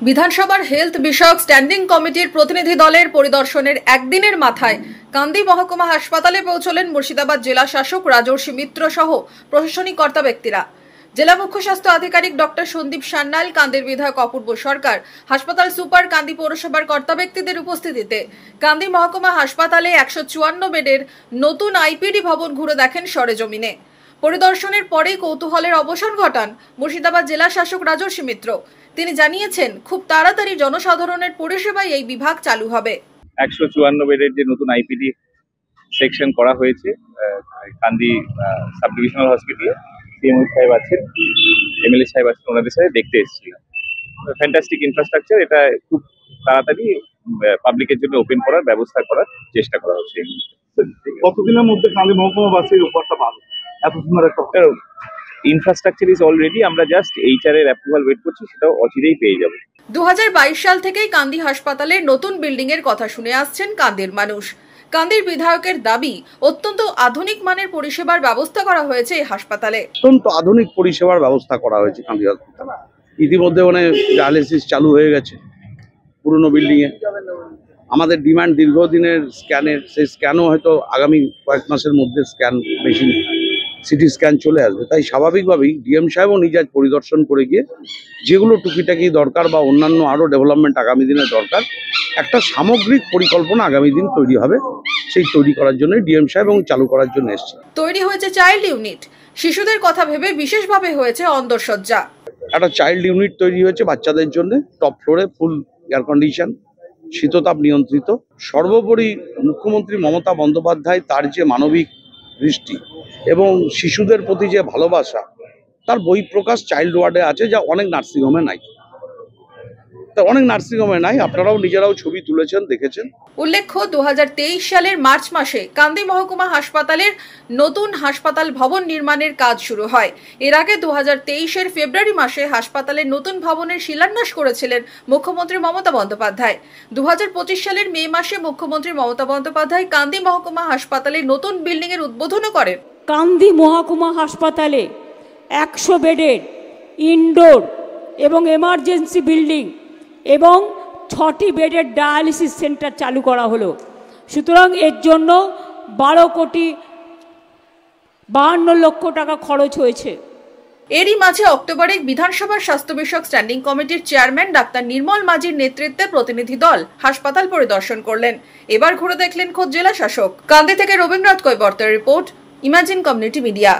বিধানসভার হেলথ বিষয়ক স্ট্যান্ডিং কমিটির প্রতিনিধি দলের পরিদর্শনের একদিনের মাথায় কান্দি মহকুমা হাসপাতালে পৌঁছলেন মুর্শিদাবাদ জেলা শাসক রাজর্ষি মিত্র সহ প্রশাসনিক কর্তা ব্যক্তিরা। জেলা মুখ্য স্বাস্থ্য আধিকারিক ডক্টর সন্দীপ সান্যাল, কান্দির বিধায়ক অপূর্ব সরকার, হাসপাতাল সুপার, কান্দি পৌরসভার কর্তা ব্যক্তিদের উপস্থিতিতে কান্দি মহকুমা হাসপাতালে 154 বেডের নতুন আইপিডি ভবন ঘুরে দেখেন সরেজমিনে। পরিদর্শনের পরেই কৌতূহলের অবসান ঘটান মুর্শিদাবাদ জেলা শাসক রাজর্ষি মিত্র। তিনি জানিয়েছেন, খুব তাড়াতাড়ি জনসাধারণের পরিষেবায় এই বিভাগ চালু হবে। 154 বেডের যে নতুন আইপিডি সেকশন করা হয়েছে কান্দি সাব ডিভিশনাল হসপিটালে, সিএমও সাহেব আছেন, এমএলএ সাহেব আছেন, ওনাদের সাথে দেখতে এসেছিলাম। ফ্যান্টাস্টিক ইনফ্রাস্ট্রাকচার, এটা খুব তাড়াতাড়ি পাবলিকের জন্য ওপেন করার ব্যবস্থা করার চেষ্টা করা হচ্ছে। কতদিনের মধ্যে কান্দি মহকুমাবাসীর উপরটা পাবে? এত সুন্দর একটা ইনফ্রাস্ট্রাকচার ইজ অলরেডি, আমরা জাস্ট এইচআর এর অ্যাপ্রুভাল ওয়েট করছি, সেটাও অচিরেই পেয়ে যাব। 2022 সাল থেকেই কান্দি হাসপাতালের নতুন বিল্ডিং এর কথা শুনে আসছেন কান্দির মানুষ। কান্দির বিধায়কের দাবি, অত্যন্ত আধুনিক মানের পরিষেবার ব্যবস্থা করা হয়েছে এই হাসপাতালে। অত্যন্ত আধুনিক পরিষেবার ব্যবস্থা করা হয়েছে কান্দি হাসপাতালে। ইতিমধ্যে ডায়ালিসিস চালু হয়ে গেছে পুরনো বিল্ডিং এ। আমাদের ডিমান্ড দীর্ঘদিনের স্ক্যানের, সেই স্ক্যানও হয়তো আগামী কয়েক মাসের মধ্যে স্ক্যান মেশিন, সিটি স্ক্যান চলে আসবে। তাই স্বাভাবিকভাবেই ডিএম সাহেবও নিজে পরিদর্শন করে গিয়ে যেগুলো টুকিটাকি দরকার বা অন্যান্য আরও ডেভেলপমেন্ট আগামী দিনে দরকার, একটা সামগ্রিক পরিকল্পনা আগামী দিন তৈরি হবে। সেই তৈরি করার জন্য ডিএম সাহেব এবং চালু করার জন্য এসছে। তৈরি হয়েছে চাইল্ড ইউনিট, শিশুদের কথা ভেবে বিশেষভাবে হয়েছে অন্দরসজ্জা। একটা চাইল্ড ইউনিট তৈরি হয়েছে বাচ্চাদের জন্য, টপ ফ্লোরে ফুল এয়ার কন্ডিশন, শীততাপ নিয়ন্ত্রিত। সর্বোপরি মুখ্যমন্ত্রী মমতা বন্দ্যোপাধ্যায় তার যে মানবিক দৃষ্টি এবং শিশুদের প্রতি যে ভালোবাসা, তার বহিঃপ্রকাশ চাইল্ড ওয়ার্ডে আছে, যা অনেক নার্সিংহোমে নাই। আপনারাও নিজেরাও ছবি তুলেছেন, দেখেছেন। উল্লেখ্য, 2023 সালের মার্চ মাসে কান্দি মহকুমা হাসপাতালের নতুন হাসপাতাল ভবন নির্মাণের কাজ শুরু হয়। এর আগে 2023 ফেব্রুয়ারি মাসে হাসপাতালের নতুন ভবনের শিলান্যাস করেছিলেন মুখ্যমন্ত্রী মমতা বন্দ্যোপাধ্যায়। 2025 সালের মে মাসে মুখ্যমন্ত্রী মমতা বন্দ্যোপাধ্যায় কান্দি মহকুমা হাসপাতালে নতুন বিল্ডিং এর উদ্বোধনও করেন। কান্দি মহকুমা হাসপাতালে 100 বেডের ইনডোর এবং এমার্জেন্সি বিল্ডিং এবং 6টি বেডের ডায়ালিসিস সেন্টার চালু করা হলো। সুতরাং এর জন্য 12,52 লক্ষ টাকা খরচ হয়েছে। এরই মাঝে অক্টোবরে বিধানসভার স্বাস্থ্য বিষয়ক স্ট্যান্ডিং কমিটির চেয়ারম্যান ডাক্তার নির্মল মাঝির নেতৃত্বে প্রতিনিধি দল হাসপাতাল পরিদর্শন করলেন। এবার ঘুরে দেখলেন খোদ জেলা শাসক। কান্দি থেকে রবীন্দ্রনাথ কৈবর্তের রিপোর্ট, ইমাজিন কমিউনিটি মিডিয়া।